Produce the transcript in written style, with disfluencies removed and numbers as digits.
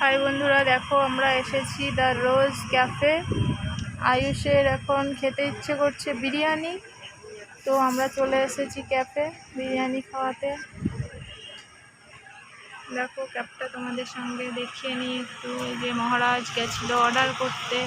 High বন্ধুরা, দেখো আমরা এসেছি দ্য রোজ ক্যাফে। আয়ুষের এখন খেতে ইচ্ছে করছে বিরিয়ানি, তো আমরা চলে এসেছি ক্যাফে বিরিয়ানি খাওয়াতে। দেখো ক্যাফটা তোমাদের সঙ্গে দেখিয়ে নিই একটু। এই যে মহারাজ গেছিল অর্ডার করতে।